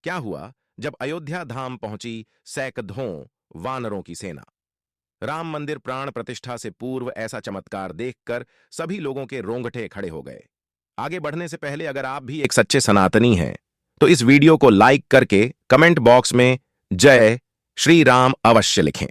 क्या हुआ जब अयोध्या धाम पहुंची सैकड़ों वानरों की सेना। राम मंदिर प्राण प्रतिष्ठा से पूर्व ऐसा चमत्कार देखकर सभी लोगों के रोंगटे खड़े हो गए। आगे बढ़ने से पहले अगर आप भी एक सच्चे सनातनी हैं तो इस वीडियो को लाइक करके कमेंट बॉक्स में जय श्री राम अवश्य लिखें।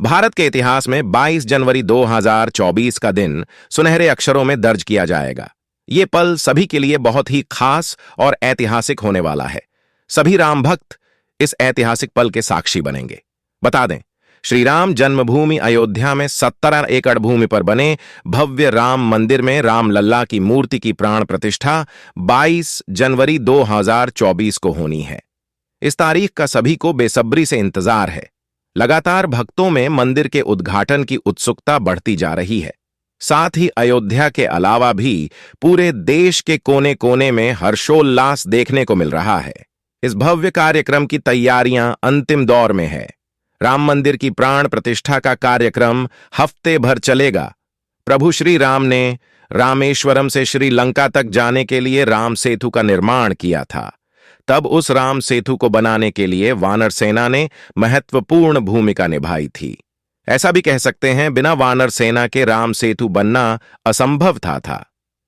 भारत के इतिहास में 22 जनवरी 2024 का दिन सुनहरे अक्षरों में दर्ज किया जाएगा। ये पल सभी के लिए बहुत ही खास और ऐतिहासिक होने वाला है। सभी राम भक्त इस ऐतिहासिक पल के साक्षी बनेंगे। बता दें, श्री राम जन्मभूमि अयोध्या में 17 एकड़ भूमि पर बने भव्य राम मंदिर में राम लल्ला की मूर्ति की प्राण प्रतिष्ठा 22 जनवरी 2024 को होनी है। इस तारीख का सभी को बेसब्री से इंतजार है। लगातार भक्तों में मंदिर के उद्घाटन की उत्सुकता बढ़ती जा रही है। साथ ही अयोध्या के अलावा भी पूरे देश के कोने कोने में हर्षोल्लास देखने को मिल रहा है। इस भव्य कार्यक्रम की तैयारियां अंतिम दौर में है। राम मंदिर की प्राण प्रतिष्ठा का कार्यक्रम हफ्ते भर चलेगा। प्रभु श्री राम ने रामेश्वरम से श्रीलंका तक जाने के लिए राम सेतु का निर्माण किया था। तब उस राम सेतु को बनाने के लिए वानर सेना ने महत्वपूर्ण भूमिका निभाई थी। ऐसा भी कह सकते हैं, बिना वानर सेना के राम सेतु बनना असंभव था।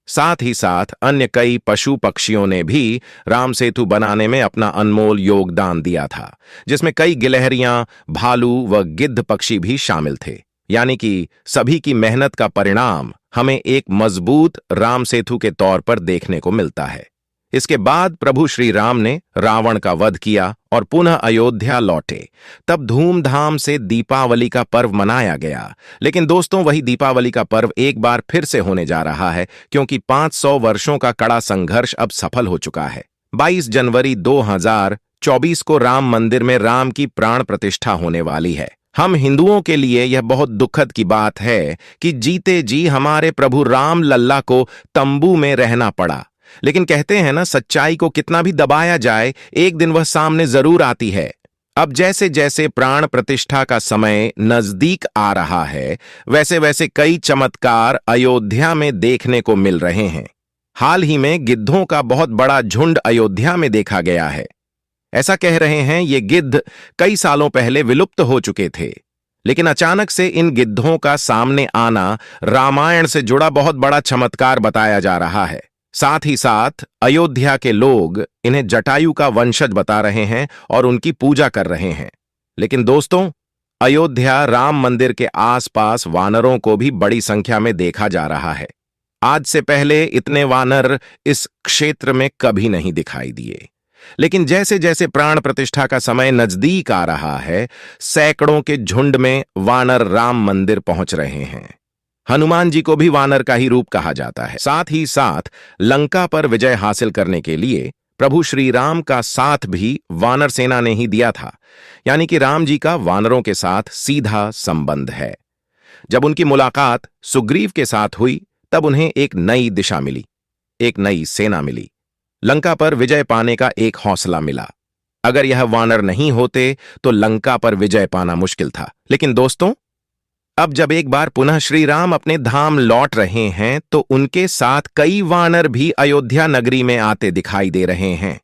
साथ ही साथ अन्य कई पशु पक्षियों ने भी राम सेतु बनाने में अपना अनमोल योगदान दिया था, जिसमें कई गिलहरियां, भालू व गिद्ध पक्षी भी शामिल थे। यानी कि सभी की मेहनत का परिणाम हमें एक मजबूत राम सेतु के तौर पर देखने को मिलता है। इसके बाद प्रभु श्री राम ने रावण का वध किया और पुनः अयोध्या लौटे। तब धूमधाम से दीपावली का पर्व मनाया गया। लेकिन दोस्तों, वही दीपावली का पर्व एक बार फिर से होने जा रहा है, क्योंकि 500 वर्षों का कड़ा संघर्ष अब सफल हो चुका है। 22 जनवरी 2024 को राम मंदिर में राम की प्राण प्रतिष्ठा होने वाली है। हम हिंदुओं के लिए यह बहुत दुखद की बात है कि जीते जी हमारे प्रभु राम लल्ला को तंबू में रहना पड़ा। लेकिन कहते हैं ना, सच्चाई को कितना भी दबाया जाए, एक दिन वह सामने जरूर आती है। अब जैसे जैसे प्राण प्रतिष्ठा का समय नजदीक आ रहा है, वैसे वैसे कई चमत्कार अयोध्या में देखने को मिल रहे हैं। हाल ही में गिद्धों का बहुत बड़ा झुंड अयोध्या में देखा गया है। ऐसा कह रहे हैं ये गिद्ध कई सालों पहले विलुप्त हो चुके थे, लेकिन अचानक से इन गिद्धों का सामने आना रामायण से जुड़ा बहुत बड़ा चमत्कार बताया जा रहा है। साथ ही साथ अयोध्या के लोग इन्हें जटायु का वंशज बता रहे हैं और उनकी पूजा कर रहे हैं। लेकिन दोस्तों, अयोध्या राम मंदिर के आसपास वानरों को भी बड़ी संख्या में देखा जा रहा है। आज से पहले इतने वानर इस क्षेत्र में कभी नहीं दिखाई दिए। लेकिन जैसे जैसे प्राण प्रतिष्ठा का समय नजदीक आ रहा है, सैकड़ों के झुंड में वानर राम मंदिर पहुंच रहे हैं। हनुमान जी को भी वानर का ही रूप कहा जाता है। साथ ही साथ लंका पर विजय हासिल करने के लिए प्रभु श्री राम का साथ भी वानर सेना ने ही दिया था। यानी कि राम जी का वानरों के साथ सीधा संबंध है। जब उनकी मुलाकात सुग्रीव के साथ हुई, तब उन्हें एक नई दिशा मिली, एक नई सेना मिली। लंका पर विजय पाने का एक हौसला मिला। अगर यह वानर नहीं होते तो लंका पर विजय पाना मुश्किल था। लेकिन दोस्तों, अब जब एक बार पुनः श्री राम अपने धाम लौट रहे हैं, तो उनके साथ कई वानर भी अयोध्या नगरी में आते दिखाई दे रहे हैं।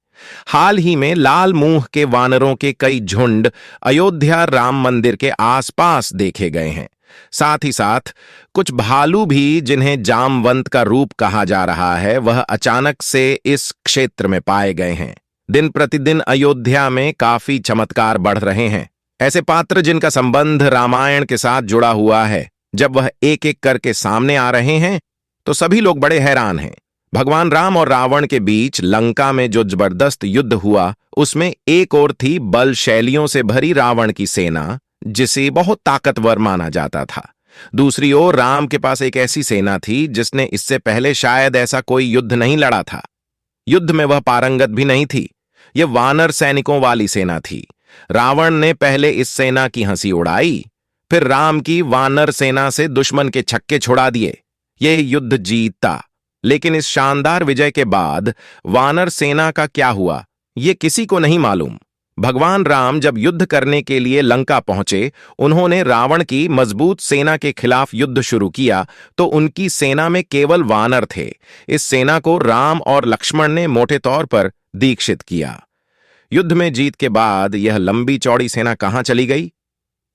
हाल ही में लाल मुंह के वानरों के कई झुंड अयोध्या राम मंदिर के आसपास देखे गए हैं। साथ ही साथ कुछ भालू भी, जिन्हें जामवंत का रूप कहा जा रहा है, वह अचानक से इस क्षेत्र में पाए गए हैं। दिन प्रतिदिन अयोध्या में काफी चमत्कार बढ़ रहे हैं। ऐसे पात्र जिनका संबंध रामायण के साथ जुड़ा हुआ है, जब वह एक एक करके सामने आ रहे हैं तो सभी लोग बड़े हैरान हैं। भगवान राम और रावण के बीच लंका में जो जबरदस्त युद्ध हुआ, उसमें एक ओर थी बल शैलियों से भरी रावण की सेना, जिसे बहुत ताकतवर माना जाता था। दूसरी ओर राम के पास एक ऐसी सेना थी जिसने इससे पहले शायद ऐसा कोई युद्ध नहीं लड़ा था। युद्ध में वह पारंगत भी नहीं थी। यह वानर सैनिकों वाली सेना थी। रावण ने पहले इस सेना की हंसी उड़ाई, फिर राम की वानर सेना से दुश्मन के छक्के छुड़ा दिए। यह युद्ध जीता। लेकिन इस शानदार विजय के बाद वानर सेना का क्या हुआ, यह किसी को नहीं मालूम। भगवान राम जब युद्ध करने के लिए लंका पहुंचे, उन्होंने रावण की मजबूत सेना के खिलाफ युद्ध शुरू किया, तो उनकी सेना में केवल वानर थे। इस सेना को राम और लक्ष्मण ने मोटे तौर पर दीक्षित किया। युद्ध में जीत के बाद यह लंबी चौड़ी सेना कहां चली गई?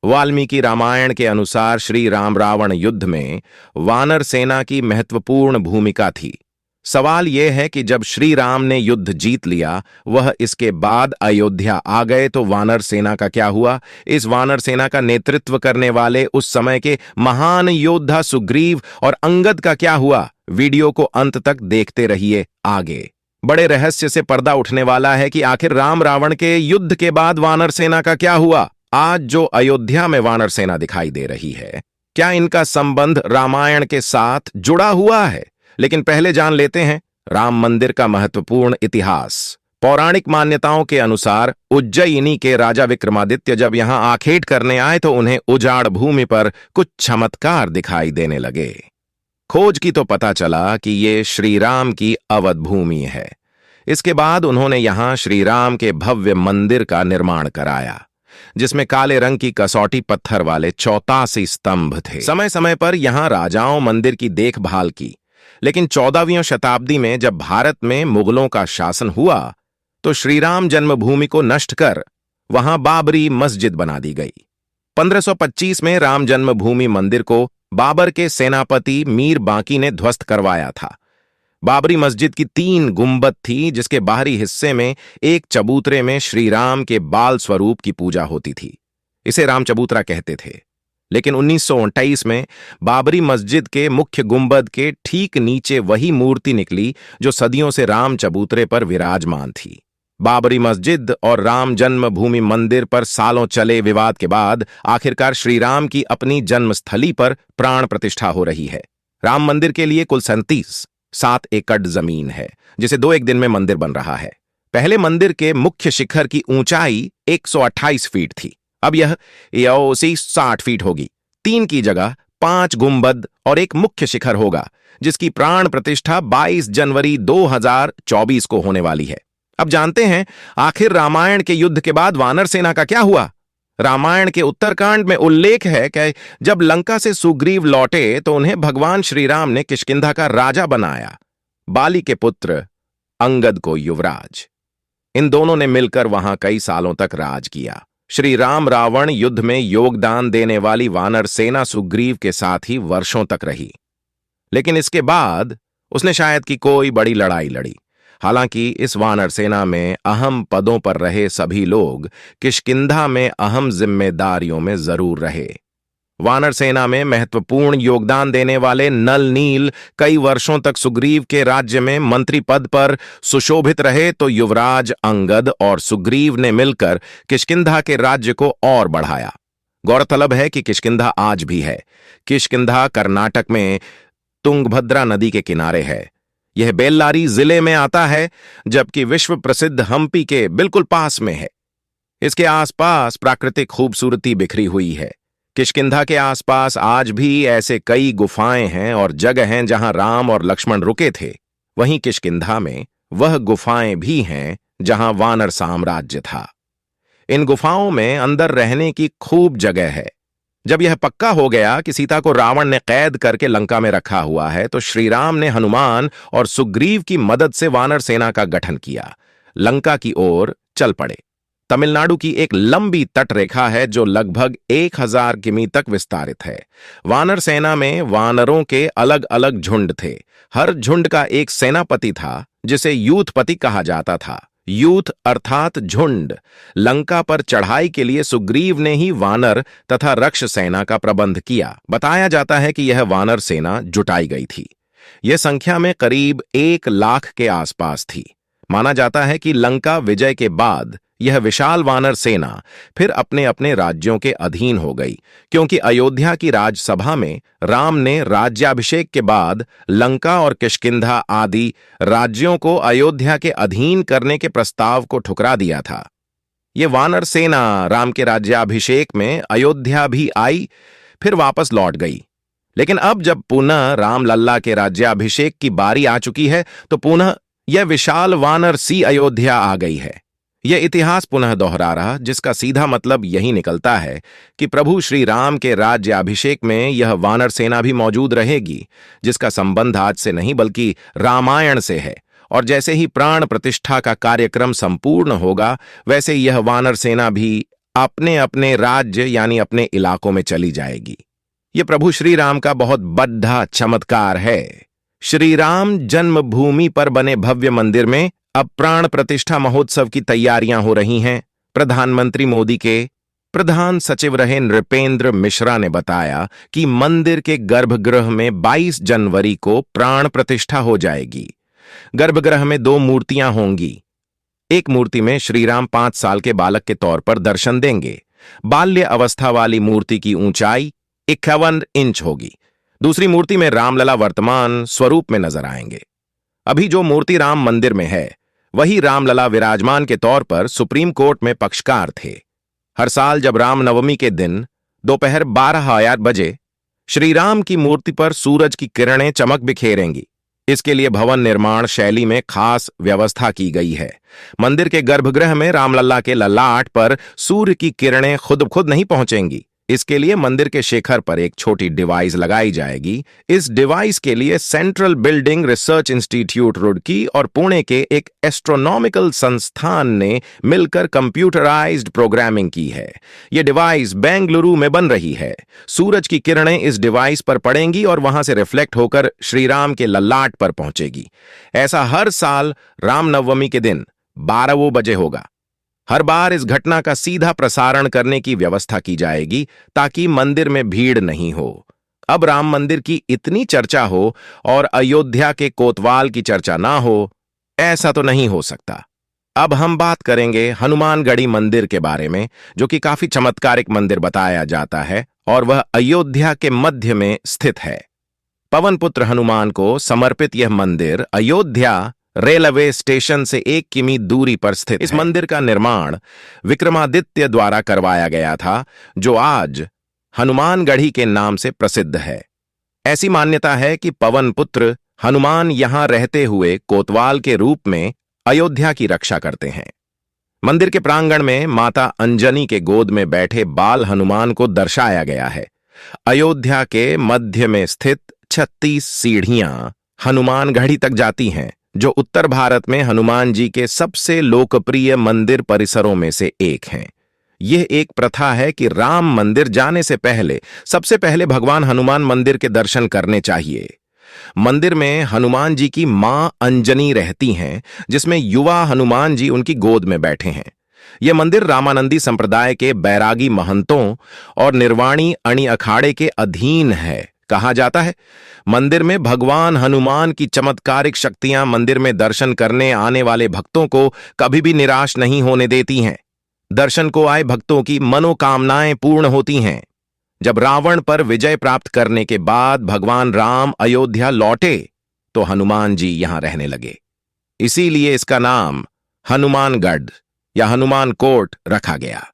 वाल्मीकि रामायण के अनुसार श्री राम रावण युद्ध में वानर सेना की महत्वपूर्ण भूमिका थी। सवाल यह है कि जब श्री राम ने युद्ध जीत लिया, वह इसके बाद अयोध्या आ गए, तो वानर सेना का क्या हुआ? इस वानर सेना का नेतृत्व करने वाले उस समय के महान योद्धा सुग्रीव और अंगद का क्या हुआ? वीडियो को अंत तक देखते रहिए। आगे बड़े रहस्य से पर्दा उठने वाला है कि आखिर राम रावण के युद्ध के बाद वानर सेना का क्या हुआ। आज जो अयोध्या में वानर सेना दिखाई दे रही है, क्या इनका संबंध रामायण के साथ जुड़ा हुआ है? लेकिन पहले जान लेते हैं राम मंदिर का महत्वपूर्ण इतिहास। पौराणिक मान्यताओं के अनुसार उज्जयिनी के राजा विक्रमादित्य जब यहां आखेट करने आए तो उन्हें उजाड़ भूमि पर कुछ चमत्कार दिखाई देने लगे। खोज की तो पता चला कि ये श्री राम की अवध भूमि है। इसके बाद उन्होंने यहां श्री राम के भव्य मंदिर का निर्माण कराया, जिसमें काले रंग की कसौटी पत्थर वाले 84 स्तंभ थे। समय समय पर यहां राजाओं मंदिर की देखभाल की, लेकिन 14वीं शताब्दी में जब भारत में मुगलों का शासन हुआ तो श्रीराम जन्मभूमि को नष्ट कर वहां बाबरी मस्जिद बना दी गई। 1525 में राम जन्मभूमि मंदिर को बाबर के सेनापति मीर बांकी ने ध्वस्त करवाया था। बाबरी मस्जिद की 3 गुंबद थी, जिसके बाहरी हिस्से में एक चबूतरे में श्री राम के बाल स्वरूप की पूजा होती थी। इसे राम चबूतरा कहते थे। लेकिन 1929 में बाबरी मस्जिद के मुख्य गुंबद के ठीक नीचे वही मूर्ति निकली जो सदियों से राम चबूतरे पर विराजमान थी। बाबरी मस्जिद और राम जन्मभूमि मंदिर पर सालों चले विवाद के बाद आखिरकार श्री राम की अपनी जन्मस्थली पर प्राण प्रतिष्ठा हो रही है। राम मंदिर के लिए कुल 37 एकड़ जमीन है, जिसे 2 एक दिन में मंदिर बन रहा है। पहले मंदिर के मुख्य शिखर की ऊंचाई 128 फीट थी, अब यह 60 फीट होगी। 3 की जगह 5 गुंबद और एक मुख्य शिखर होगा, जिसकी प्राण प्रतिष्ठा 22 जनवरी 2024 को होने वाली है। अब जानते हैं आखिर रामायण के युद्ध के बाद वानर सेना का क्या हुआ। रामायण के उत्तरकांड में उल्लेख है कि जब लंका से सुग्रीव लौटे तो उन्हें भगवान श्री राम ने किष्किंधा का राजा बनाया, बाली के पुत्र अंगद को युवराज। इन दोनों ने मिलकर वहां कई सालों तक राज किया। श्री राम रावण युद्ध में योगदान देने वाली वानर सेना सुग्रीव के साथ ही वर्षों तक रही, लेकिन इसके बाद उसने शायद कि कोई बड़ी लड़ाई लड़ी। हालांकि इस वानर सेना में अहम पदों पर रहे सभी लोग किष्किंधा में अहम जिम्मेदारियों में जरूर रहे। वानर सेना में महत्वपूर्ण योगदान देने वाले नल नील कई वर्षों तक सुग्रीव के राज्य में मंत्री पद पर सुशोभित रहे, तो युवराज अंगद और सुग्रीव ने मिलकर किष्किंधा के राज्य को और बढ़ाया। गौरतलब है कि किष्किंधा आज भी है। किष्किंधा कर्नाटक में तुंगभद्रा नदी के किनारे है। यह बेल्लारी जिले में आता है, जबकि विश्व प्रसिद्ध हम्पी के बिल्कुल पास में है। इसके आसपास प्राकृतिक खूबसूरती बिखरी हुई है। किष्किंधा के आसपास आज भी ऐसे कई गुफाएं हैं और जगह हैं जहां राम और लक्ष्मण रुके थे। वहीं किष्किंधा में वह गुफाएं भी हैं जहां वानर साम्राज्य था। इन गुफाओं में अंदर रहने की खूब जगह है। जब यह पक्का हो गया कि सीता को रावण ने कैद करके लंका में रखा हुआ है, तो श्रीराम ने हनुमान और सुग्रीव की मदद से वानर सेना का गठन किया। लंका की ओर चल पड़े। तमिलनाडु की एक लंबी तट रेखा है जो लगभग 1000 किमी तक विस्तारित है। वानर सेना में वानरों के अलग अलग झुंड थे। हर झुंड का एक सेनापति था, जिसे यूथपति कहा जाता था। यूथ अर्थात झुंड। लंका पर चढ़ाई के लिए सुग्रीव ने ही वानर तथा रक्ष सेना का प्रबंध किया। बताया जाता है कि यह वानर सेना जुटाई गई थी। यह संख्या में करीब 1 लाख के आसपास थी। माना जाता है कि लंका विजय के बाद यह विशाल वानर सेना फिर अपने अपने राज्यों के अधीन हो गई, क्योंकि अयोध्या की राजसभा में राम ने राज्याभिषेक के बाद लंका और किष्किंधा आदि राज्यों को अयोध्या के अधीन करने के प्रस्ताव को ठुकरा दिया था। ये वानर सेना राम के राज्याभिषेक में अयोध्या भी आई, फिर वापस लौट गई। लेकिन अब जब पुनः राम लल्ला के राज्याभिषेक की बारी आ चुकी है, तो पुनः यह विशाल वानर सी अयोध्या आ गई है। यह इतिहास पुनः दोहरा रहा, जिसका सीधा मतलब यही निकलता है कि प्रभु श्री राम के राज्याभिषेक में यह वानर सेना भी मौजूद रहेगी, जिसका संबंध आज से नहीं बल्कि रामायण से है। और जैसे ही प्राण प्रतिष्ठा का कार्यक्रम संपूर्ण होगा, वैसे यह वानर सेना भी अपने अपने राज्य यानी अपने इलाकों में चली जाएगी। यह प्रभु श्री राम का बहुत बड़ा चमत्कार है। श्री राम जन्मभूमि पर बने भव्य मंदिर में अब प्राण प्रतिष्ठा महोत्सव की तैयारियां हो रही हैं। प्रधानमंत्री मोदी के प्रधान सचिव रहे नृपेंद्र मिश्रा ने बताया कि मंदिर के गर्भगृह में 22 जनवरी को प्राण प्रतिष्ठा हो जाएगी। गर्भगृह में 2 मूर्तियां होंगी। एक मूर्ति में श्रीराम 5 साल के बालक के तौर पर दर्शन देंगे। बाल्य अवस्था वाली मूर्ति की ऊंचाई 51 इंच होगी। दूसरी मूर्ति में रामलला वर्तमान स्वरूप में नजर आएंगे। अभी जो मूर्ति राम मंदिर में है, वही रामलला विराजमान के तौर पर सुप्रीम कोर्ट में पक्षकार थे। हर साल जब रामनवमी के दिन दोपहर 12 बजे श्री राम की मूर्ति पर सूरज की किरणें चमक बिखेरेंगी। इसके लिए भवन निर्माण शैली में खास व्यवस्था की गई है। मंदिर के गर्भगृह में रामलला के ललाट पर सूर्य की किरणें खुद नहीं पहुंचेंगी। इसके लिए मंदिर के शिखर पर एक छोटी डिवाइस लगाई जाएगी। इस डिवाइस के लिए central building research institute Roorkee और पुणे के एक एस्ट्रोनॉमिकल संस्थान ने मिलकर कंप्यूटराइज्ड प्रोग्रामिंग की है। यह डिवाइस बेंगलुरु में बन रही है। सूरज की किरणें इस डिवाइस पर पड़ेंगी और वहां से रिफ्लेक्ट होकर श्रीराम के ललाट पर पहुंचेगी। ऐसा हर साल रामनवमी के दिन 12 बजे होगा। हर बार इस घटना का सीधा प्रसारण करने की व्यवस्था की जाएगी ताकि मंदिर में भीड़ नहीं हो। अब राम मंदिर की इतनी चर्चा हो और अयोध्या के कोतवाल की चर्चा ना हो, ऐसा तो नहीं हो सकता। अब हम बात करेंगे हनुमानगढ़ी मंदिर के बारे में, जो कि काफी चमत्कारिक मंदिर बताया जाता है और वह अयोध्या के मध्य में स्थित है। पवन पुत्र हनुमान को समर्पित यह मंदिर अयोध्या रेलवे स्टेशन से 1 किमी दूरी पर स्थित। इस मंदिर का निर्माण विक्रमादित्य द्वारा करवाया गया था, जो आज हनुमानगढ़ी के नाम से प्रसिद्ध है। ऐसी मान्यता है कि पवन पुत्र हनुमान यहां रहते हुए कोतवाल के रूप में अयोध्या की रक्षा करते हैं। मंदिर के प्रांगण में माता अंजनी के गोद में बैठे बाल हनुमान को दर्शाया गया है। अयोध्या के मध्य में स्थित 36 सीढ़ियां हनुमानगढ़ी तक जाती हैं, जो उत्तर भारत में हनुमान जी के सबसे लोकप्रिय मंदिर परिसरों में से एक हैं। यह एक प्रथा है कि राम मंदिर जाने से पहले सबसे पहले भगवान हनुमान मंदिर के दर्शन करने चाहिए। मंदिर में हनुमान जी की मां अंजनी रहती हैं, जिसमें युवा हनुमान जी उनकी गोद में बैठे हैं। यह मंदिर रामानंदी संप्रदाय के बैरागी महंतों और निर्वाणी अणि अखाड़े के अधीन है। कहा जाता है मंदिर में भगवान हनुमान की चमत्कारिक शक्तियां मंदिर में दर्शन करने आने वाले भक्तों को कभी भी निराश नहीं होने देती हैं। दर्शन को आए भक्तों की मनोकामनाएं पूर्ण होती हैं। जब रावण पर विजय प्राप्त करने के बाद भगवान राम अयोध्या लौटे, तो हनुमान जी यहां रहने लगे। इसीलिए इसका नाम हनुमानगढ़ या हनुमान कोट रखा गया।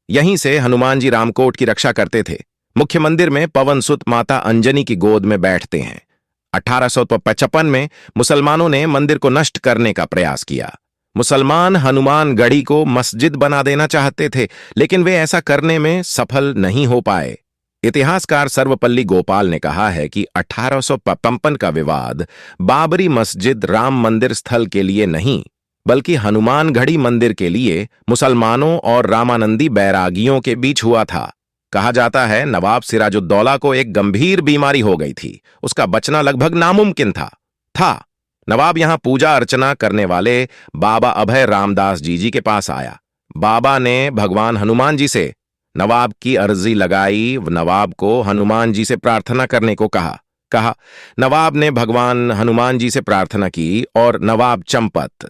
यहीं से हनुमान जी रामकोट की रक्षा करते थे। मुख्य मंदिर में पवन सुत माता अंजनी की गोद में बैठते हैं। 1855 में मुसलमानों ने मंदिर को नष्ट करने का प्रयास किया। मुसलमान हनुमानगढ़ी को मस्जिद बना देना चाहते थे, लेकिन वे ऐसा करने में सफल नहीं हो पाए। इतिहासकार सर्वपल्ली गोपाल ने कहा है कि 1855 का विवाद बाबरी मस्जिद राम मंदिर स्थल के लिए नहीं, बल्कि हनुमानगढ़ी मंदिर के लिए मुसलमानों और रामानंदी बैरागियों के बीच हुआ था। कहा जाता है नवाब सिराजुद्दौला को एक गंभीर बीमारी हो गई थी। उसका बचना लगभग नामुमकिन था। नवाब यहां पूजा अर्चना करने वाले बाबा अभय रामदास जी के पास आया। बाबा ने भगवान हनुमान जी से नवाब की अर्जी लगाई। नवाब को हनुमान जी से प्रार्थना करने को कहा। नवाब ने भगवान हनुमान जी से प्रार्थना की और नवाब चंपत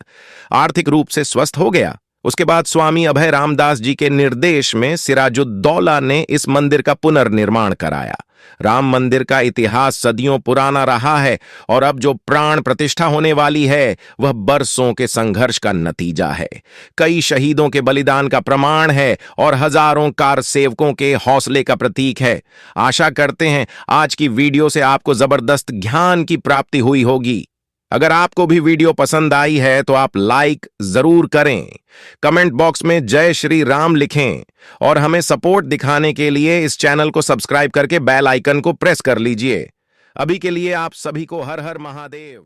आर्थिक रूप से स्वस्थ हो गया। उसके बाद स्वामी अभय रामदास जी के निर्देश में सिराजुद्दौला ने इस मंदिर का पुनर्निर्माण कराया। राम मंदिर का इतिहास सदियों पुराना रहा है और अब जो प्राण प्रतिष्ठा होने वाली है, वह बरसों के संघर्ष का नतीजा है, कई शहीदों के बलिदान का प्रमाण है और हजारों कार सेवकों के हौसले का प्रतीक है। आशा करते हैं आज की वीडियो से आपको जबरदस्त ज्ञान की प्राप्ति हुई होगी। अगर आपको भी वीडियो पसंद आई है तो आप लाइक जरूर करें, कमेंट बॉक्स में जय श्री राम लिखें और हमें सपोर्ट दिखाने के लिए इस चैनल को सब्सक्राइब करके बेल आइकन को प्रेस कर लीजिए। अभी के लिए आप सभी को हर हर महादेव।